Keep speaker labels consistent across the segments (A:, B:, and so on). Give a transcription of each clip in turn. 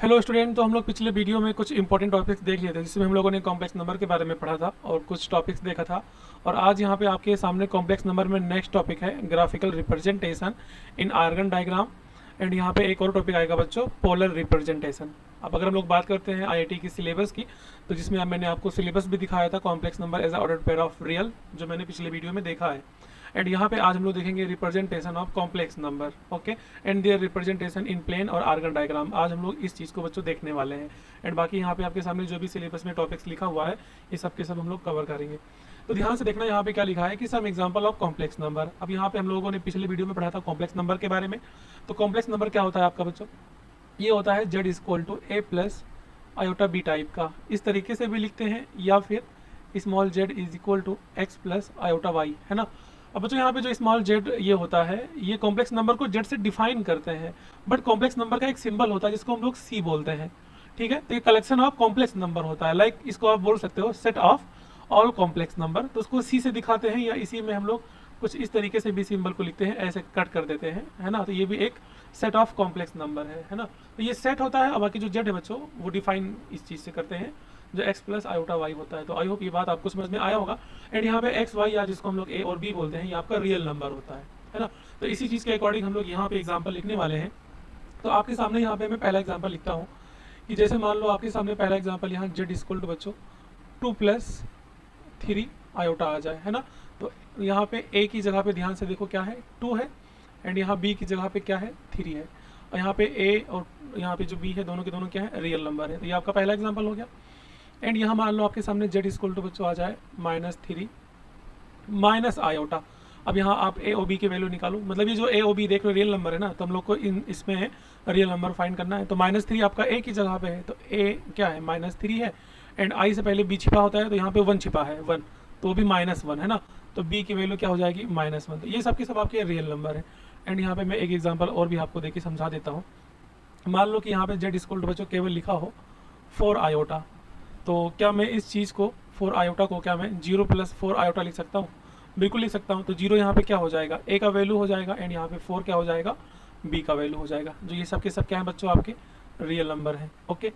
A: Hello student. तो हम लोग पिछले वीडियो में कुछ इंपॉर्टेंट टॉपिक्स देख लिए थे, जिसमें हम लोगों ने कॉम्प्लेक्स नंबर के बारे में पढ़ा था और कुछ टॉपिक्स देखा था। और आज यहाँ पे आपके सामने कॉम्प्लेक्स नंबर में नेक्स्ट टॉपिक है graphical representation in Argand diagram. And यहाँ पे एक और टॉपिक आएगा बच्चों, पोलर रिप्रेजेंटेशन। अब अगर हम लोग बात करते हैं आईआईटी की सिलेबस की, तो जिसमें अब मैंने आपको सिलेबस भी दिखाया था, complex number as ordered pair of real, जो मैंने पिछले वीडियो में देखा है। एंड यहाँ पे आज हम लोग देखेंगे representation of complex number, okay, and there representation in plane और आर्गन डायग्राम। आज हम लोग इस चीज़ को बच्चों देखने वाले हैं। एंड बाकी यहाँ पे आपके सामने जो भी सिलेबस में टॉपिक्स लिखा हुआ है, ये सब के सब हम लोग कवर करेंगे। तो ध्यान से देखना, यहाँ पे क्या लिखा है कि some example of complex number. अब यहाँ पे हम लोगों ने पिछले वीडियो में पढ़ा था कॉम्प्लेक्स नंबर के बारे में। तो कॉम्प्लेक्स नंबर क्या होता है आपका बच्चों? ये होता है z equal to a plus iota b type का। इस तरीके से भी लिखते हैं, या फिर small z is equal to x plus iota y, है ना। अब बच्चों यहाँ पे जो स्मॉल z ये होता है, ये कॉम्प्लेक्स नंबर को z से डिफाइन करते हैं। बट कॉम्प्लेक्स नंबर का एक सिंबल होता है जिसको हम लोग c बोलते हैं, ठीक है। तो ये कलेक्शन ऑफ कॉम्प्लेक्स नंबर होता है। लाइक इसको आप बोल सकते हो set of all complex number. तो उसको c से दिखाते हैं, या इसी में हम लोग कुछ इस तरीके से भी सिंबल को लिखते हैं, ऐसे कट कर देते हैं, है ना। तो ये भी एक सेट ऑफ कॉम्प्लेक्स नंबर है ना। तो ये सेट होता है, और बाकी जो z है बच्चों वो डिफाइन इस चीज़ से करते हैं, जो x प्लस आयोटा वाई होता है। तो आई होप ये बात आपको समझ में आया होगा। एंड यहाँ पे x वाई, या जिसको हम लोग a और b बोलते हैं, ये आपका रियल नंबर होता है ना। तो इसी चीज़ के अकॉर्डिंग हम लोग यहाँ पे एग्जाम्पल लिखने वाले हैं। तो आपके सामने यहाँ पे मैं पहला एग्जाम्पल लिखता हूँ कि जैसे मान लो आपके सामने पहला एग्जाम्पल यहाँ z इक्वल टू बच्चों 2 प्लस 3 आयोटा आ जाए, है ना। तो यहाँ पे a की जगह पे ध्यान से देखो क्या है, 2 है। एंड यहाँ b की जगह पे क्या है, 3 है। और यहाँ पे a और यहाँ पे जो b है, दोनों के दोनों क्या है, रियल नंबर है। तो ये आपका पहला एग्जाम्पल हो गया। एंड यहाँ मान लो आपके सामने z इक्वल टू बच्चों आ जाए -3 माइनस आयोटा। अब यहाँ आप a और b के वैल्यू निकालो, मतलब ये जो a और b देख लो रियल नंबर है ना, तो हम लोग को इसमें रियल नंबर फाइंड करना है। तो -3 आपका a की जगह पे है, तो a क्या है, -3 है। एंड i से पहले b छिपा होता है, तो यहाँ पे 1 छिपा है, 1, तो वो भी -1 है ना। तो b की वैल्यू क्या हो जाएगी, -1। तो ये सब के सब आपके रियल नंबर है। एंड यहाँ पे मैं एक एग्जाम्पल और भी आपको देके समझा देता हूँ। मान लो कि यहाँ पे z इक्वल टू बच्चों केवल लिखा हो 4 आयोटा। तो क्या मैं इस चीज़ को 4 आयोटा को क्या मैं 0 प्लस 4 आयोटा लिख सकता हूँ? बिल्कुल लिख सकता हूँ। तो 0 यहाँ पे क्या हो जाएगा, a का वैल्यू हो जाएगा। एंड यहाँ पे 4 क्या हो जाएगा, b का वैल्यू हो जाएगा। जो ये सब के सब क्या है बच्चों, आपके रियल नंबर हैं, ओके।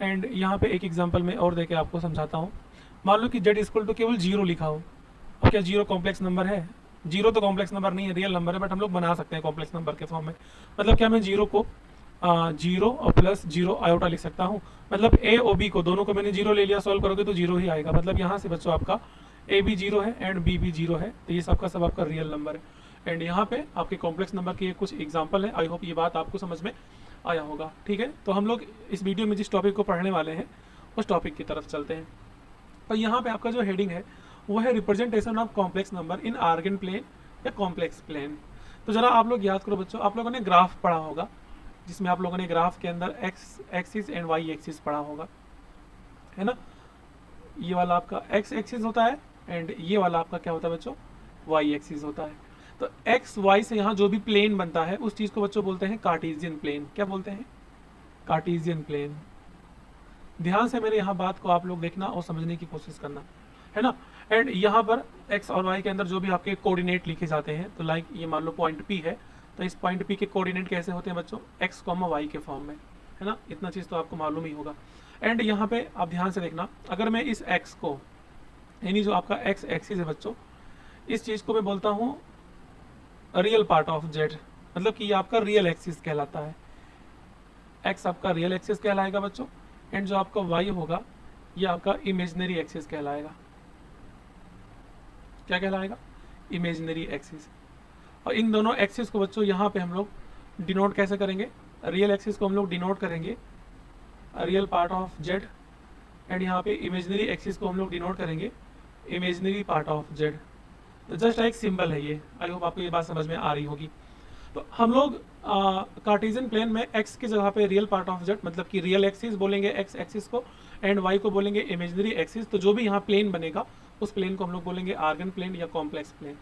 A: एंड यहाँ पे एक एग्जाम्पल में और देके आपको समझाता हूँ। मान लो कि z इक्वल टू केवल 0 लिखा हो। अब क्या 0 कॉम्प्लेक्स नंबर है? 0 तो कॉम्प्लेक्स नंबर नहीं है, रियल नंबर है, बट हम लोग बना सकते हैं कॉम्प्लेक्स नंबर के फॉर्म में। मतलब क्या मैं 0 को 0 और प्लस 0 आयोटा लिख सकता हूँ। मतलब a और b को दोनों को मैंने 0 ले लिया, सॉल्व करोगे तो 0 ही आएगा। मतलब यहाँ से बच्चों आपका a भी 0 है एंड b भी 0 है। तो ये सबका सब आपका रियल नंबर है। एंड यहाँ पे आपके कॉम्प्लेक्स नंबर की कुछ एग्जाम्पल है। आई होप ये बात आपको समझ में आया होगा, ठीक है। तो हम लोग इस वीडियो में जिस टॉपिक को पढ़ने वाले हैं उस टॉपिक की तरफ चलते हैं। तो यहाँ पे आपका जो हेडिंग है वो है representation of complex number in Argand plane या कॉम्प्लेक्स प्लेन। तो जरा आप लोग याद करो बच्चों, आप लोगों ने ग्राफ पढ़ा होगा, जिसमें आप लोगों ने ग्राफ के अंदर x axis and y axis पढ़ा होगा, है ना। ये वाला आपका x एक्सिस होता है एंड ये वाला आपका क्या होता है बच्चों, y एक्सिस होता है। तो x y से यहाँ जो भी प्लेन बनता है उस चीज़ को बच्चों बोलते हैं कार्टेशियन प्लेन। क्या बोलते हैं, कार्टेशियन प्लेन। ध्यान से मेरे यहाँ बात को आप लोग देखना और समझने की कोशिश करना, है ना। एंड यहाँ पर x और y के अंदर जो भी आपके कोऑर्डिनेट लिखे जाते हैं, तो लाइक ये मान लो पॉइंट P है, तो इस पॉइंट P के कोऑर्डिनेट कैसे होते हैं बच्चों, x, y के फॉर्म में, है ना। इतना चीज़ तो आपको मालूम ही होगा। एंड यहाँ पे आप ध्यान से देखना, अगर मैं इस x को, यानी जो आपका x एक्सिस है बच्चों, इस चीज़ को मैं बोलता हूँ रियल पार्ट ऑफ z, मतलब कि ये आपका रियल एक्सिस कहलाता है। x आपका रियल एक्सिस कहलाएगा बच्चों। एंड जो आपका y होगा ये आपका इमेजिनरी एक्सिस कहलाएगा। क्या कहलाएगा, इमेजिनरी एक्सिस। और इन दोनों एक्सिस को बच्चों यहाँ पे हम लोग डिनोट कैसे करेंगे, रियल एक्सिस को हम लोग डिनोट करेंगे real part of z। And यहाँ पे इमेजिनरी एक्सिस को हम लोग डिनोट करेंगे इमेजिनरी पार्ट ऑफ z। तो जस्ट एक सिंबल है ये। आई होप आपको ये बात समझ में आ रही होगी। तो हम लोग कार्टेशियन प्लेन में x की जगह पे रियल पार्ट ऑफ z, मतलब कि रियल एक्सिस बोलेंगे x एक्सिस को, एंड y को बोलेंगे इमेजिनरी एक्सिस। तो जो भी यहाँ प्लेन बनेगा उस प्लेन को हम लोग बोलेंगे आर्गन प्लेन या कॉम्प्लेक्स प्लेन,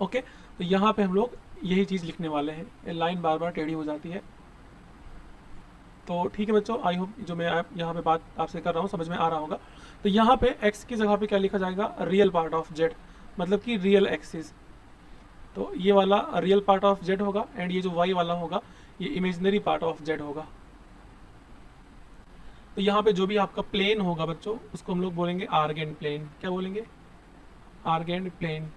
A: ओके। तो यहाँ पे हम लोग यही चीज़ लिखने वाले हैं। लाइन बार बार टेढ़ी हो जाती है, तो ठीक है बच्चों। आई होप जो मैं यहाँ पे बात आपसे कर रहा हूँ समझ में आ रहा होगा। तो यहाँ पे x की जगह पे क्या लिखा जाएगा, रियल पार्ट ऑफ z, मतलब कि रियल एक्सिस। तो ये वाला रियल पार्ट ऑफ z होगा एंड ये जो y वाला होगा ये इमेजिनरी पार्ट ऑफ z होगा। तो यहाँ पे जो भी आपका प्लेन होगा बच्चों उसको हम लोग बोलेंगे आर्गेंड प्लेन। क्या बोलेंगे? आर्गेंड प्लेन।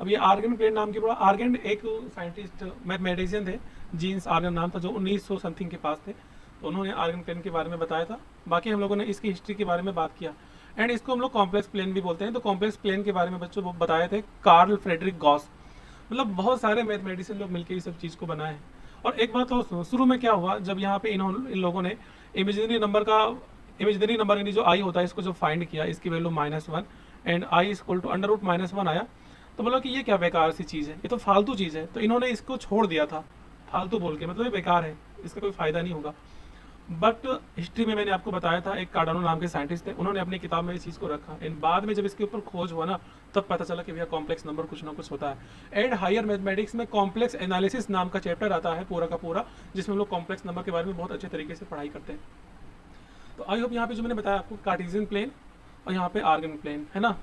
A: अब ये आर्गेंड प्लेन नाम की पड़ा, आर्गेंड एक साइंटिस्ट मैथमेटिशियन थे, जीन्स आर्गन नाम था, जो 1900 समथिंग के पास थे, तो उन्होंने आर्गेंड प्लेन के बारे में बताया था। बाकी हम लोगों ने इसकी हिस्ट्री के बारे में बात किया, एंड इसको हम लोग कॉम्प्लेक्स प्लेन भी बोलते हैं। तो कॉम्प्लेक्स प्लेन के बारे में बच्चों वो बताए थे कार्ल फ्रेडरिक गॉस। मतलब बहुत सारे मैथमेटिशियन लोग मिलकर इस सब चीज़ को बनाए हैं। और एक बात और, शुरू में क्या हुआ, जब यहाँ पे इन लोगों ने इमेजिनरी नंबर यानी जो आई होता है इसको जो फाइंड किया, इसकी value -1 and i equal to √-1 आया, तो बोला कि ये क्या बेकार सी चीज़ है, ये तो फालतू चीज़ है। तो इन्होंने इसको छोड़ दिया था, फालतू बोल के, मतलब ये बेकार है, इसका कोई फ़ायदा नहीं होगा। बट हिस्ट्री में मैंने आपको बताया था एक कार्डानो नाम के साइंटिस्ट थे, उन्होंने अपनी किताब में इस चीज़ को रखा, एंड बाद में जब इसके ऊपर खोज हुआ ना, तब पता चला कि भैया कॉम्प्लेक्स नंबर कुछ ना कुछ होता है। एंड हायर मैथमेटिक्स में कॉम्प्लेक्स एनालिसिस नाम का चैप्टर आता है पूरा का पूरा, जिसमें हम लोग कॉम्प्लेक्स नंबर के बारे में बहुत अच्छे तरीके से पढ़ाई करते हैं। तो आई होप यहाँ पे जो मैंने बताया आपको कार्टेशियन प्लेन और यहाँ पे आर्गन प्लेन है ना,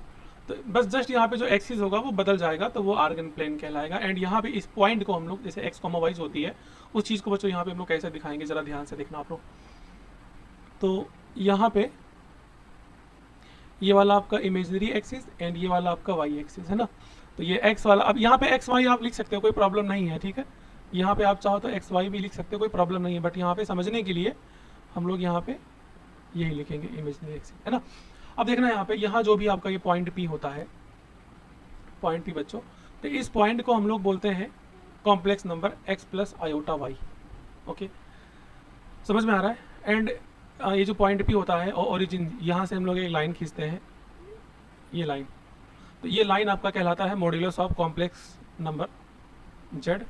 A: तो बस जस्ट यहाँ पे जो एक्सिस होगा वो बदल जाएगा, तो वो आर्गन प्लेन कहलाएगा। एंड यहाँ पे इस पॉइंट को हम लोग जैसे x, y होती है, उस चीज़ को बच्चों यहाँ पे हम लोग कैसे दिखाएंगे, जरा ध्यान से देखना आप लोग। तो यहाँ पे ये वाला आपका इमेजिनरी एक्सिस एंड ये वाला आपका y एक्सिस है ना, तो ये x वाला, अब यहाँ पे x y आप लिख सकते हो, कोई प्रॉब्लम नहीं है, ठीक है। यहाँ पे आप चाहो तो x y भी लिख सकते हो, कोई प्रॉब्लम नहीं है, बट यहाँ पे समझने के लिए हम लोग यहाँ पे यही लिखेंगे इमेजिनरी एक्सिस है ना। अब देखना यहाँ पे, यहाँ जो भी आपका ये पॉइंट P होता है, पॉइंट P बच्चों, तो इस पॉइंट को हम लोग बोलते हैं complex number x plus iota y। Okay, समझ में आ रहा है। एंड ये जो पॉइंट P होता है और ओरिजिन, यहाँ से हम लोग एक लाइन खींचते हैं, ये लाइन, तो ये लाइन आपका कहलाता है modulus of complex number z,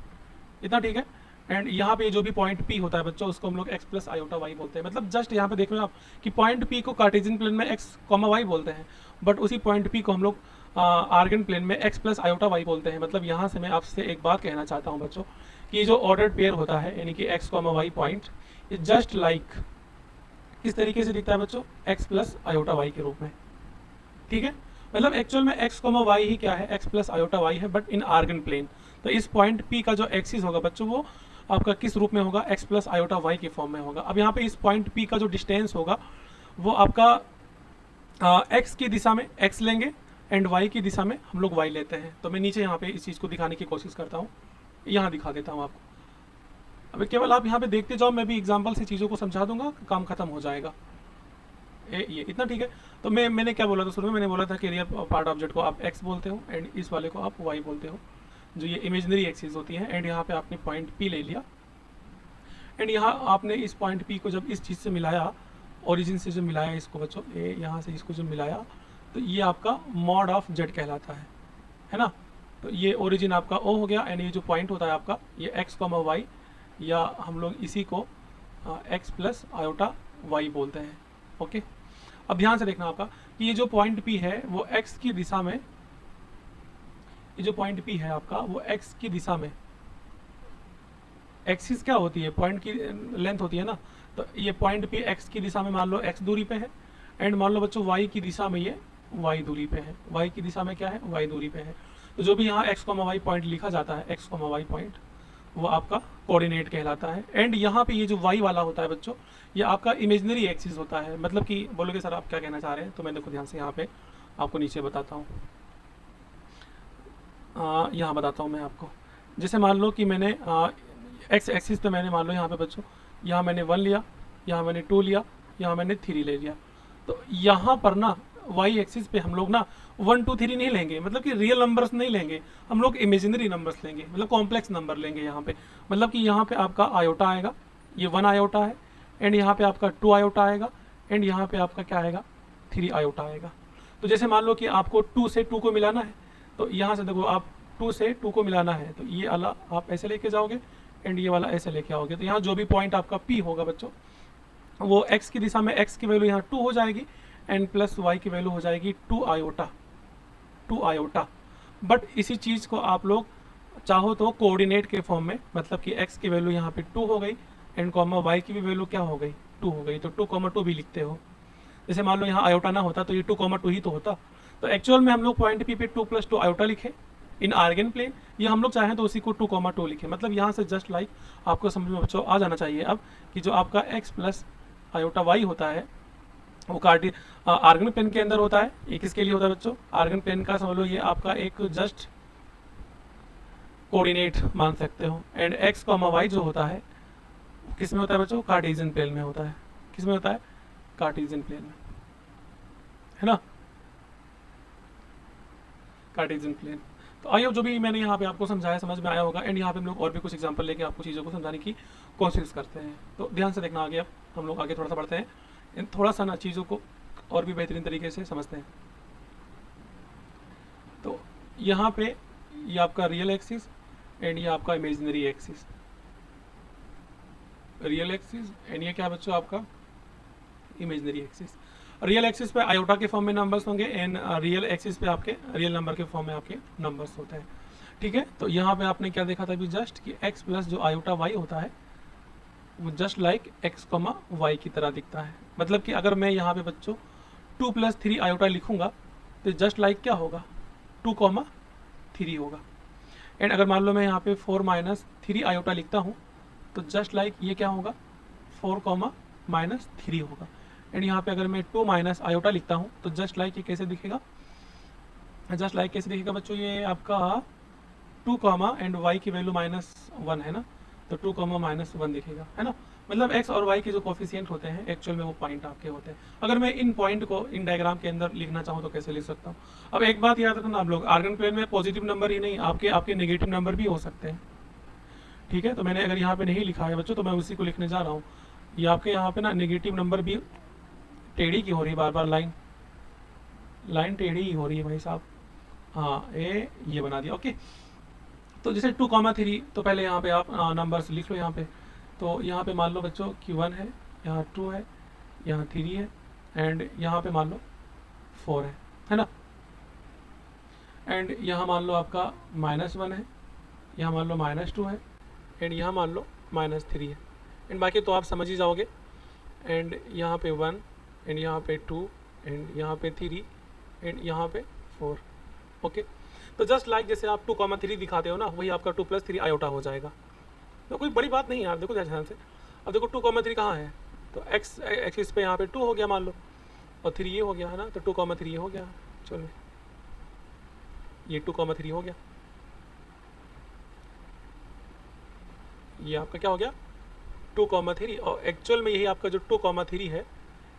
A: इतना ठीक है। एंड यहाँ पे जो भी पॉइंट P होता है बच्चों उसको हम लोग x प्लस आयोटा y बोलते हैं। मतलब जस्ट यहाँ पे देख रहे हो आप कि पॉइंट P को कार्टेशियन प्लेन में x, y बोलते हैं, बट उसी पॉइंट P को हम लोग आर्गन प्लेन में x प्लस आयोटा y बोलते हैं। मतलब यहाँ से मैं आपसे एक बात कहना चाहता हूँ बच्चों कि ये जो ऑर्डर्ड पेयर होता है यानी कि x, y पॉइंट, ये जस्ट लाइक किस तरीके से दिखता है बच्चों, x प्लस आयोटा y के रूप में, ठीक है। मतलब एक्चुअल में x, y ही क्या है, x प्लस आयोटा y है, बट इन आर्गन प्लेन। तो इस पॉइंट P का जो एक्सिस होगा बच्चों वो आपका किस रूप में होगा, x प्लस आयोटा y के फॉर्म में होगा। अब यहाँ पे इस पॉइंट P का जो डिस्टेंस होगा वो आपका x की दिशा में x लेंगे एंड y की दिशा में हम लोग y लेते हैं। तो मैं नीचे यहाँ पे इस चीज़ को दिखाने की कोशिश करता हूँ, यहाँ दिखा देता हूँ आपको। अभी केवल आप यहाँ पे देखते जाओ, मैं भी एग्जाम्पल से चीज़ों को समझा दूंगा, काम खत्म हो जाएगा। ये इतना ठीक है। तो मैंने क्या बोला था शुरू में, मैंने बोला था कि रियल पार्ट ऑब्जेक्ट को आप x बोलते हो एंड इस वाले को आप y बोलते हो, जो ये इमेजिनरी एक्सिस होती है। एंड यहाँ पे आपने पॉइंट P ले लिया, एंड यहाँ आपने इस पॉइंट P को जब इस चीज़ से मिलाया, ओरिजिन से जो मिलाया इसको बच्चों, ये यहाँ से इसको जो मिलाया, तो ये आपका मॉड ऑफ z कहलाता है ना। तो ये ओरिजिन आपका O हो गया, एंड ये जो पॉइंट होता है आपका ये x, y, या हम लोग इसी को x प्लस आयोटा y बोलते हैं। ओके, अब ध्यान से देखना आपका कि ये जो पॉइंट P है वो x की दिशा में, ये जो पॉइंट P है आपका वो x की दिशा में, एक्सिस क्या होती है, पॉइंट की लेंथ होती है ना, तो ये पॉइंट P x की दिशा में मान लो x दूरी पे है, एंड मान लो बच्चों y की दिशा में ये y दूरी पे है, y की दिशा में क्या है, y दूरी पे है। तो जो भी यहाँ x, y पॉइंट लिखा जाता है, x, y पॉइंट, वो आपका कोऑर्डिनेट कहलाता है। एंड यहाँ पे ये जो y वाला होता है बच्चों, ये आपका इमेजिनरी एक्सिस होता है। मतलब कि बोलोगे सर आप क्या कहना चाह रहे हैं, तो मैं देखो ध्यान से यहाँ पे आपको नीचे बताता हूँ, यहाँ बताता हूँ मैं आपको। जैसे मान लो कि मैंने x एक्सिस पे मैंने मान लो यहाँ पे बच्चों, यहाँ मैंने 1 लिया, यहाँ मैंने 2 लिया, यहाँ मैंने 3 ले लिया। तो यहाँ पर ना y एक्सिस पे हम लोग ना 1, 2, 3 नहीं लेंगे, मतलब कि रियल नंबर्स नहीं लेंगे, हम लोग इमेजिनरी नंबर्स लेंगे, मतलब कॉम्प्लेक्स नंबर लेंगे यहाँ पे। मतलब कि यहाँ पे आपका आयोटा आएगा, ये 1 आयोटा है, एंड यहाँ पे आपका 2 आयोटा आएगा, एंड यहाँ पे आपका क्या आएगा, 3 आयोटा आएगा। तो जैसे मान लो कि आपको 2 से 2 को मिलाना है, तो यहाँ से देखो आप 2 से 2 को मिलाना है, तो ये वाला आप ऐसे लेके जाओगे एंड ये वाला ऐसे लेके आओगे। तो यहाँ जो भी पॉइंट आपका P होगा बच्चों, वो x की दिशा में x की वैल्यू यहाँ 2 हो जाएगी, एंड प्लस y की वैल्यू हो जाएगी 2 आयोटा। बट इसी चीज़ को आप लोग चाहो तो कोऑर्डिनेट के फॉर्म में, मतलब कि x की वैल्यू यहाँ पे 2 हो गई एंड y की भी वैल्यू क्या हो गई, 2 हो गई, तो 2, 2 भी लिखते हो। जैसे मान लो यहाँ आयोटा ना होता तो ये 2, 2 ही तो होता। तो एक्चुअल में हम लोग पॉइंट P पे 2 + 2 आयोटा लिखे इन आर्गन प्लेन, ये हम लोग चाहें तो उसी को 2, 2 लिखें। मतलब यहाँ से जस्ट लाइक आपको समझ में बच्चों आ जाना चाहिए अब कि जो आपका x प्लस आयोटा वाई होता है वो आर्गन प्लेन के अंदर होता है। ये किसके लिए होता है बच्चों? आर्गन प्लेन का समझ लो ये आपका एक जस्ट कोऑर्डिनेट मान सकते हो। एंड एक्स कॉमा वाई जो होता है किस में होता है बच्चों? कार्टेशियन प्लेन में होता है। किस में होता है? कार्टेशियन प्लेन में, है ना, कार्टेशियन प्लेन। तो आइए जो भी मैंने यहाँ पे आपको समझाया समझ में आया होगा। एंड यहाँ पे हम लोग और भी कुछ एग्जांपल लेके आपको चीज़ों को समझाने की कोशिश करते हैं। तो ध्यान से देखना आगे। अब हम लोग आगे थोड़ा सा बढ़ते हैं, थोड़ा सा ना चीज़ों को और भी बेहतरीन तरीके से समझते हैं। तो यहाँ पे ये आपका रियल एक्सिस एंड ये आपका imaginary axis, real axis and ये क्या बच्चों? आपका इमेजिनरी एक्सिस। रियल एक्सिस पे आयोटा के फॉर्म में नंबर्स होंगे एंड रियल एक्सिस पे आपके रियल नंबर के फॉर्म में आपके नंबर्स होते हैं। ठीक है, तो यहाँ पे आपने क्या देखा था अभी जस्ट कि x प्लस जो आयोटा y होता है वो just like x comma y की तरह दिखता है। मतलब कि अगर मैं यहाँ पे बच्चों 2 प्लस 3 आयोटा लिखूंगा तो जस्ट लाइक क्या होगा? 2 कॉमा 3 होगा। एंड अगर मान लो मैं यहाँ पे 4 माइनस 3 आयोटा लिखता हूँ तो जस्ट लाइक ये क्या होगा? 4 कॉमा माइनस 3 होगा। एंड यहाँ पे अगर मैं 2 माइनस आयोटा लिखता हूँ तो जस्ट लाइक ये कैसे दिखेगा? जस्ट लाइक कैसे दिखेगा बच्चों? ये आपका 2 कॉमा एंड y की वैल्यू -1 है ना, तो 2 कॉमा -1 दिखेगा, है ना। मतलब x और y के जो कोफिशिएंट होते हैं एक्चुअल में वो पॉइंट आपके होते हैं। अगर मैं इन पॉइंट को इन डायग्राम के अंदर लिखना चाहूँ तो कैसे लिख सकता हूँ? अब एक बात याद रखना आप लोग, आर्गन प्लेन में पॉजिटिव नंबर ही नहीं आपके नेगेटिव नंबर भी हो सकते हैं। ठीक है, तो मैंने अगर यहाँ पे नहीं लिखा है बच्चों तो मैं उसी को लिखने जा रहा हूँ। ये आपके यहाँ पे ना नेगेटिव नंबर भी टेढ़ी की हो रही है, बार बार लाइन टेढ़ी ही हो रही है भाई साहब। हाँ ये बना दिया। ओके, तो जैसे 2 कॉमा 3 तो पहले यहाँ पे आप नंबर्स लिख लो यहाँ पे। तो यहाँ पे मान लो बच्चों कि 1 है, यहाँ 2 है, यहाँ 3 है एंड यहाँ पे मान लो 4 है ना। एंड यहाँ मान लो आपका -1 है, यहाँ मान लो -2 है एंड यहाँ मान लो -3 है। एंड बाकी तो आप समझ ही जाओगे। एंड यहाँ पे 1 एंड यहाँ पे 2 एंड यहाँ पे 3 एंड यहाँ पे 4। ओके, तो जस्ट लाइक जैसे आप 2 कॉमा 3 दिखाते हो ना, वही आपका 2 प्लस 3 आयोटा हो जाएगा। तो कोई बड़ी बात नहीं यार, देखो ध्यान से। अब देखो 2 कॉमा 3 कहाँ है? तो एक्स एक्सिस पे यहाँ पे 2 हो गया मान लो, और 3 ये हो गया है ना, तो 2 कॉमा 3 ये हो गया। चलो ये 2 कॉमा 3 हो गया, ये आपका क्या हो गया? 2 कॉमा 3। और एक्चुअल में यही आपका जो 2 कॉमा 3 है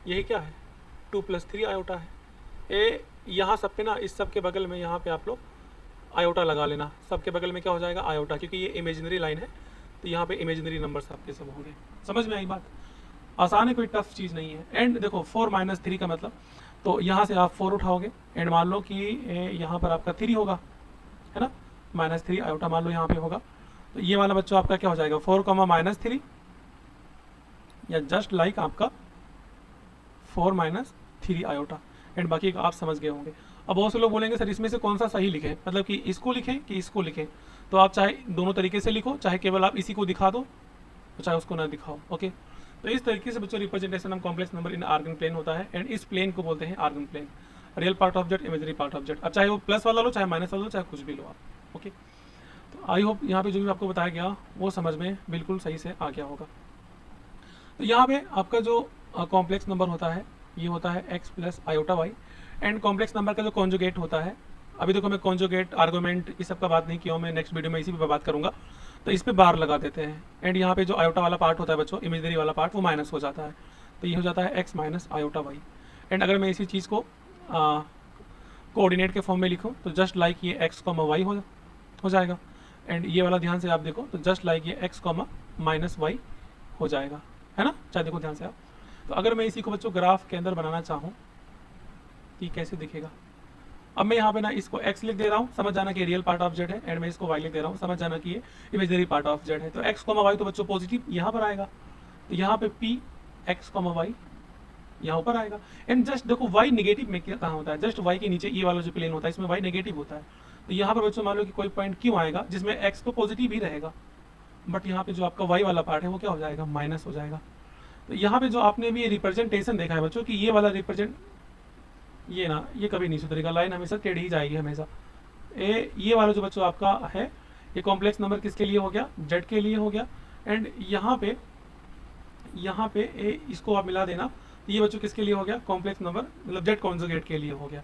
A: यही क्या है? 2 प्लस 3 आयोटा है। यहाँ सब पे ना, इस सब के बगल में यहाँ पे आप लोग आयोटा लगा लेना। सब के बगल में क्या हो जाएगा? आयोटा, क्योंकि ये इमेजिनरी लाइन है तो यहाँ पे इमेजिनरी नंबर्स आपके सब होंगे। समझ में आई बात? आसान है, कोई टफ चीज़ नहीं है। एंड देखो 4 माइनस 3 का मतलब, तो यहाँ से आप 4 उठाओगे एंड मान लो कि यहाँ पर आपका 3 होगा, है ना, -3 आयोटा मान लो यहाँ पे होगा। तो ये वाला बच्चों आपका क्या हो जाएगा? 4 कॉमा -3 या जस्ट लाइक आपका 4 माइनस 3 आयोटा। एंड बाकी आप समझ गए होंगे। अब बहुत से लोग बोलेंगे सर इसमें से कौन सा सही लिखें, मतलब कि इसको लिखें कि इसको लिखें। तो आप चाहे दोनों तरीके से लिखो, चाहे केवल आप इसी को दिखा दो तो चाहे उसको ना दिखाओ। ओके, तो इस तरीके से बच्चों representation of complex number in Argand plane होता है। एंड इस प्लेन को बोलते हैं Argand plane, real part object, imaginary part object. अब चाहे वो प्लस वाला लो, चाहे माइनस वाला लो, चाहे कुछ भी लो आप। ओके, तो आई होप यहाँ पे जो भी आपको बताया गया वो समझ में बिल्कुल सही से आ गया होगा। तो यहाँ पे आपका जो कॉम्प्लेक्स नंबर होता है ये होता है x plus iota y. And complex number का जो कॉन्जुगेट होता है, अभी देखो मैं कॉन्जुगेट आर्गुमेंट इस सब का बात नहीं किया हूँ, मैं नेक्स्ट वीडियो में इसी पे बात करूँगा। तो इस पे बार लगा देते हैं। एंड यहाँ पे जो आयोटा वाला पार्ट होता है बच्चों, इमेजिनरी वाला पार्ट, वो माइनस हो जाता है। तो ये हो जाता है x minus iota y. And अगर मैं इसी चीज़ को कोऑर्डिनेट के फॉर्म में लिखूँ तो जस्ट लाइक ये x कॉमा वाई हो जाएगा। एंड ये वाला ध्यान से आप देखो तो जस्ट लाइक ये x कॉमा माइनस वाई हो जाएगा, है ना। चाहे देखो ध्यान से आप। तो अगर मैं इसी को बच्चों ग्राफ के अंदर बनाना चाहूँ तो ये कैसे दिखेगा? अब मैं यहाँ पे ना इसको x लिख दे रहा हूँ, समझ जाना कि रियल पार्ट ऑफ जेड है। एंड मैं इसको y लिख दे रहा हूँ, समझ जाना कि ये इमेजिनरी पार्ट ऑफ जेड है। तो x कॉमा वाई तो बच्चों पॉजिटिव यहाँ पर आएगा, तो यहाँ पे p x कॉमा वाई यहाँ ऊपर आएगा। एंड जस्ट देखो y नेगेटिव में क्या कहाँ होता है? जस्ट y के नीचे ये वाला जो प्लेन होता है इसमें y नेगेटिव होता है। तो यहाँ पर बच्चों मान लो कि कोई पॉइंट क्यों आएगा जिसमें x तो पॉजिटिव ही रहेगा, बट यहाँ पे जो आपका y वाला पार्ट है वो क्या हो जाएगा? माइनस हो जाएगा। तो यहाँ पे जो आपने भी रिप्रेजेंटेशन देखा है बच्चों कि ये वाला ये ना, ये कभी नहीं सुधरेगा, लाइन हमेशा टेढ़ी ही जाएगी हमेशा। ये वाला जो बच्चों आपका है ये कॉम्प्लेक्स नंबर किसके लिए हो गया? जेड के लिए हो गया। एंड यहाँ पे यहाँ पे ए इसको आप मिला देना, तो ये बच्चों किसके लिए हो गया, कॉम्प्लेक्स नंबर मतलब जेड कॉन्जुगेट के लिए हो गया।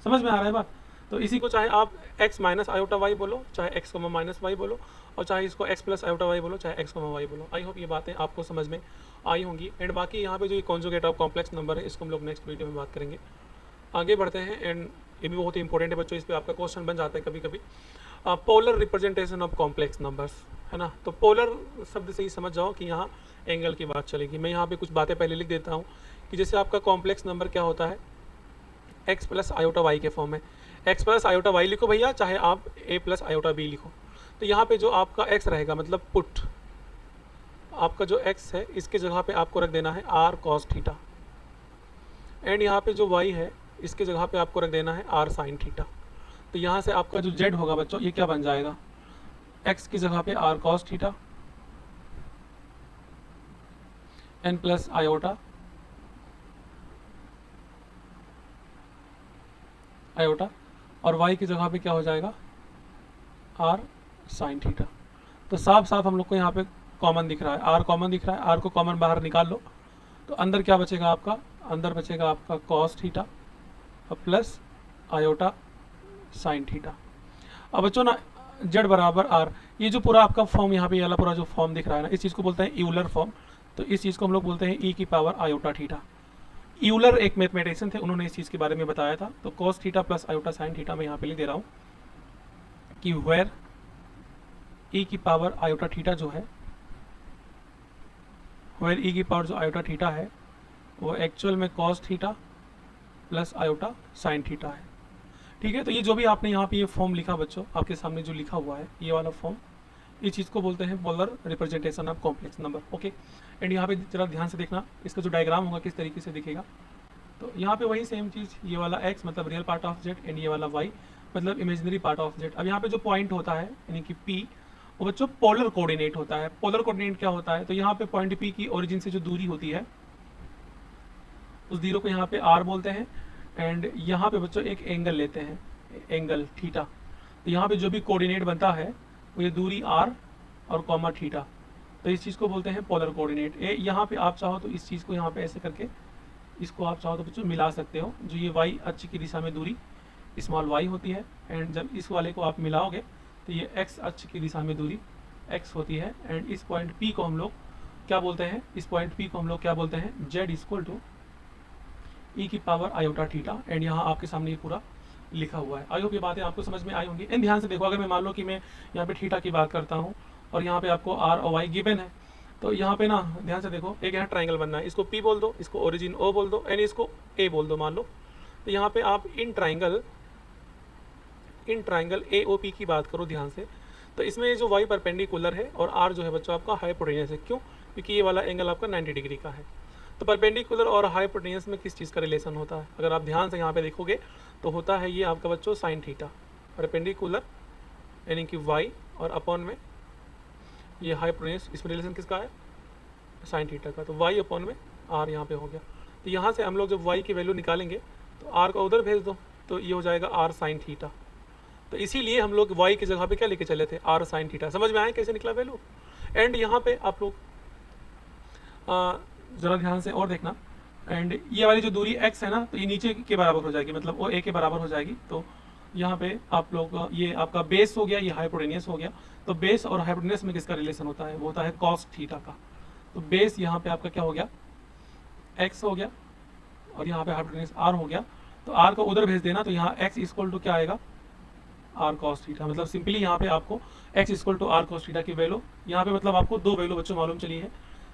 A: समझ में आ रहा है बात। तो इसी को चाहे आप x माइनस आयोटा वाई बोलो, चाहे x माइनस वाई बोलो, और चाहे इसको x प्लस आयोटा वाई बोलो, चाहे x वाई बोलो। आई होप ये बातें आपको समझ में आई होंगी। एंड बाकी यहाँ पे जो ये कॉन्जुगेट ऑफ कॉम्प्लेक्स नंबर है इसको हम लोग नेक्स्ट वीडियो में बात करेंगे। आगे बढ़ते हैं। एंड ये भी बहुत ही इंपॉर्टेंट है बच्चों, इस पर आपका क्वेश्चन बन जाता है कभी कभी। Polar representation of complex numbers, है ना। तो पोलर शब्द से ही समझ जाओ कि यहाँ एंगल की बात चलेगी। मैं यहाँ पे कुछ बातें पहले लिख देता हूँ कि जैसे आपका कॉम्प्लेक्स नंबर क्या होता है, x प्लस आयोटा वाई के फॉर्म में। x प्लस आयोटा वाई लिखो भैया, चाहे आप a प्लस आयोटा बी लिखो। तो यहाँ पे जो आपका x रहेगा मतलब पुट आपका जो x है इसके जगह पे आपको रख देना है r cos थीटा, एंड यहाँ पे जो y है इसके जगह पे आपको रख देना है r sin थीटा। तो यहाँ से आपका जो z होगा बच्चों ये क्या बन जाएगा, x की जगह पे r cos theta n plus iota और y की जगह पे क्या हो जाएगा, r sin थीटा। तो साफ साफ हम लोग को यहाँ पे कॉमन दिख रहा है, r कॉमन दिख रहा है। r को कॉमन बाहर निकाल लो तो अंदर क्या बचेगा आपका, अंदर बचेगा आपका cos थीटा और प्लस आयोटा sin थीटा। अब बच्चों ना z बराबर r, ये जो पूरा आपका फॉर्म यहाँ पे ये वाला पूरा जो फॉर्म दिख रहा है ना, इस चीज़ को बोलते हैं यूलर फॉर्म। तो इस चीज़ को हम लोग बोलते हैं e की पावर आयोटा थीटा। यूलर एक मैथमेटिशियन थे, उन्होंने इस चीज़ के बारे में बताया था। तो cos theta plus iota sin theta मैं यहाँ पे लिख दे रहा हूँ कि वेयर e की पावर आयोटा थीटा जो है, वेयर e की पावर जो आयोटा थीटा है वो एक्चुअल में cos theta plus iota sin theta है। ठीक है। तो ये जो भी आपने यहाँ पे ये फॉर्म लिखा बच्चों, आपके सामने जो लिखा हुआ है ये वाला फॉर्म, इस चीज़ को बोलते हैं polar representation of complex number. Okay. And यहाँ पे जरा ध्यान से देखना इसका जो डायग्राम होगा किस तरीके से दिखेगा। तो यहाँ पे वही सेम चीज़, ये वाला x मतलब real part of z and ये वाला y मतलब इमेजिनरी पार्ट ऑफ z। अब यहाँ पे जो पॉइंट होता है यानी कि p, वो बच्चों पोलर कोऑर्डिनेट होता है। पोलर कोऑर्डिनेट क्या होता है, तो यहाँ पे पॉइंट p की ओरिजिन से जो दूरी होती है उस दूरी को यहाँ पे r बोलते हैं। एंड यहाँ पे बच्चों एक एंगल लेते हैं, एंगल थीटा। तो यहाँ पे जो भी कोऑर्डिनेट बनता है वो ये दूरी r और कॉमा थीटा, तो इस चीज़ को बोलते हैं पोलर कोऑर्डिनेट। यहाँ पे आप चाहो तो इस चीज़ को यहाँ पे ऐसे करके इसको आप चाहो तो बच्चों मिला सकते हो। जो ये y अक्ष की दिशा में दूरी स्मॉल y होती है, एंड जब इस वाले को आप मिलाओगे तो ये x अक्ष की दिशा में दूरी x होती है। एंड इस पॉइंट P को हम लोग क्या बोलते हैं, इस पॉइंट P को हम लोग क्या बोलते हैं, z इक्वल टू e की पावर आयोटा थीटा। एंड यहाँ आपके सामने ये पूरा लिखा हुआ है। आई होप ये बातें आपको समझ में आई होंगी। एंड ध्यान से देखो, अगर मैं मान लो कि मैं यहाँ पे थीटा की बात करता हूँ और यहाँ पे आपको r और y गिवन है, तो यहाँ पे ना ध्यान से देखो, एक यहाँ ट्राइंगल बनना है, इसको P बोल दो, इसको ओरिजिन O बोल दो, एंड इसको A बोल दो मान लो। तो यहाँ पे आप इन ट्राइंगल AOP की बात करो ध्यान से, तो इसमें जो y परपेंडिकुलर है और r जो है बच्चों आपका हाइपोटेन्यूस है। क्यों? क्योंकि ये वाला एंगल आपका 90 डिग्री का है। तो परपेंडिकुलर और हाइपोटेन्यूस में किस चीज़ का रिलेशन होता है, अगर आप ध्यान से यहाँ पे देखोगे तो होता है ये आपका बच्चों साइन थीटा। परपेंडिकुलर यानी कि y और अपॉन में ये हाइपोटेन्यूस, इसमें रिलेशन किसका है, साइन थीटा का। तो y अपॉन में r यहाँ पे हो गया। तो यहाँ से हम लोग जब y की वैल्यू निकालेंगे तो r का उधर भेज दो तो ये हो जाएगा r साइन थीटा। तो इसीलिए हम लोग y की जगह पे क्या लेके चले थे, r साइन थीटा। समझ में आए कैसे निकला वैल्यू। एंड यहाँ पे आप लोग ज़रा ध्यान से और देखना। एंड ये वाली जो दूरी x है ना, तो ये नीचे के बराबर हो जाएगी, मतलब वो a के बराबर हो जाएगी। तो यहाँ पे आप लोग ये आपका बेस हो गया, ये हाइपोटेन्यूस हो गया। तो बेस और हाइपोटेन्यूस में किसका रिलेशन होता है, वो होता है cos थीटा का। तो बेस यहाँ पे आपका क्या हो गया, x हो गया, और यहाँ पे हाइपोटेन्यूस r हो गया। तो r को उधर भेज देना, तो यहाँ x इक्वल टू क्या आएगा, r cos थीटा। मतलब सिंपली यहाँ पे आपको x equal to r cos theta की वैल्यू, यहाँ पे मतलब आपको दो वैल्यू बच्चों मालूम चली है।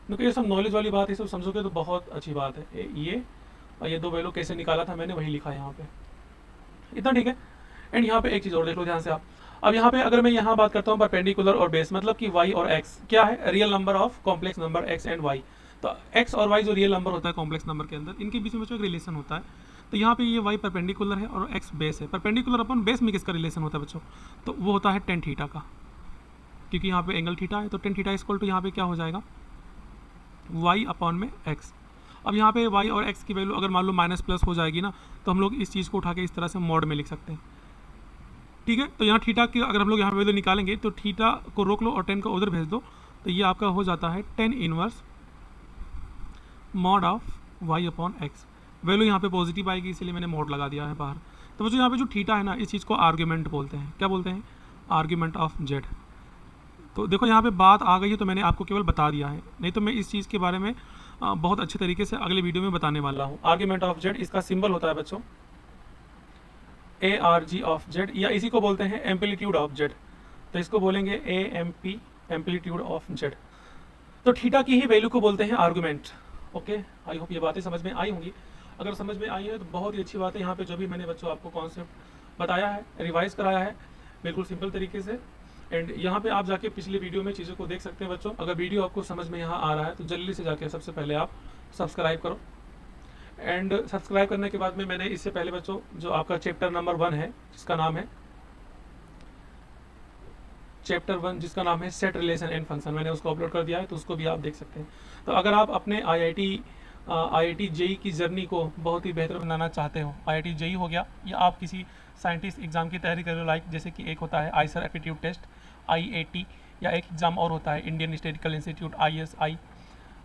A: क्योंकि ये सब नॉलेज वाली बात है, सब समझोगे तो बहुत अच्छी बात है। ये और ये दो वैल्यू कैसे निकाला था मैंने, वही लिखा है यहाँ पे, इतना ठीक है। एंड यहाँ पे एक चीज़ और देख लो ध्यान से आप। अब यहाँ पे अगर मैं यहाँ बात करता हूँ परपेंडिकुलर और बेस, मतलब कि y और x क्या है, real number of complex number x and y। तो x और y जो रियल नंबर होता है कॉम्प्लेक्स नंबर के अंदर, इनके बीच में एक रिलेशन होता है। तो यहाँ पे ये y परपेंडिकुलर है और x बेस है। परपेंडिकुलर अपन बेस में किसका रिलेशन होता है बच्चों, तो वो होता है टेन थीटा का, क्योंकि यहाँ पे एंगल थीटा है। तो टेन थीटा इक्वल टू यहाँ पे क्या हो जाएगा, y अपॉन में x। अब यहाँ पे y और x की वैल्यू अगर मान लो माइनस प्लस हो जाएगी ना, तो हम लोग इस चीज़ को उठा के इस तरह से मॉड में लिख सकते हैं। ठीक है। तो यहाँ थीटा की अगर हम लोग यहाँ वैल्यू निकालेंगे तो थीटा को रोक लो और 10 को उधर भेज दो, तो ये आपका हो जाता है 10 inverse mod of y upon x. Value यहाँ पे पॉजिटिव आएगी, इसीलिए मैंने मॉड लगा दिया है बाहर। तो बच्चों यहाँ पे जो थीटा है ना, इस चीज़ को आर्ग्यूमेंट बोलते हैं। क्या बोलते हैं? Argument of Z. तो देखो यहाँ पे बात आ गई है, तो मैंने आपको केवल बता दिया है, नहीं तो मैं इस चीज़ के बारे में बहुत अच्छे तरीके से अगले वीडियो में बताने वाला हूँ। आर्ग्यूमेंट ऑफ जेड, इसका सिंबल होता है बच्चों ARG ऑफ जेड, या इसी को बोलते हैं एम्पलीट्यूड ऑफ जेड। तो इसको बोलेंगे AMP, एम्पलीट्यूड ऑफ जेड। तो थीटा की ही वैल्यू को बोलते हैं आर्गुमेंट। ओके, आई होप ये बातें समझ में आई होंगी। अगर समझ में आई है तो बहुत ही अच्छी बात है। यहाँ पे जो भी मैंने बच्चों आपको कॉन्सेप्ट बताया है, रिवाइज कराया है बिल्कुल सिंपल तरीके से। एंड यहाँ पे आप जाके पिछले वीडियो में चीज़ों को देख सकते हैं बच्चों। अगर वीडियो आपको समझ में यहाँ आ रहा है तो जल्दी से जाके सबसे पहले आप सब्सक्राइब करो। एंड सब्सक्राइब करने के बाद में मैंने इससे पहले बच्चों जो आपका चैप्टर नंबर 1 है, जिसका नाम है चैप्टर 1, जिसका नाम है सेट रिलेशन एंड फंक्शन, मैंने उसको अपलोड कर दिया है, तो उसको भी आप देख सकते हैं। तो अगर आप अपने IIT JEE की जर्नी को बहुत ही बेहतर बनाना चाहते हो, IIT JEE हो गया, या आप किसी साइंटिस्ट एग्जाम की तैयारी कर रहे हो, लाइक जैसे कि एक होता है आईसर एप्टीट्यूड टेस्ट IAT, या एक एग्जाम और होता है Indian statistical institute ISI।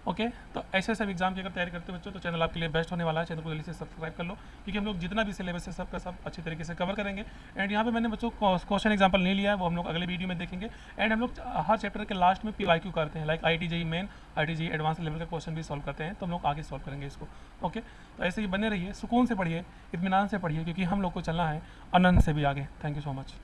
A: Okay, तो ऐसे सब एग्जाम की अगर तैयारी करते हो बच्चों, तो चैनल आपके लिए बेस्ट होने वाला है। चैनल को जल्दी से सब्सक्राइब कर लो, क्योंकि हम लोग जितना भी सिलेबस है सबका सब अच्छे तरीके से कवर करेंगे। एंड यहाँ पे मैंने बच्चों क्वेश्चन एग्जाम्पल नहीं लिया है, वो हम लोग अगले वीडियो में देखेंगे। एंड हम लोग हर चैप्टर के लास्ट में PYQ करते हैं, like IIT JEE main, IIT JEE advance level का क्वेश्चन भी सॉल्व करते हैं, तो हम लोग आगे सॉल्व करेंगे इसको। ओके, तो ऐसे ही बने रहिए, सुकून से पढ़िए, इत्मीनान से पढ़िए, क्योंकि हम लोग को चलना है अनंत से भी आगे। Thank you so much.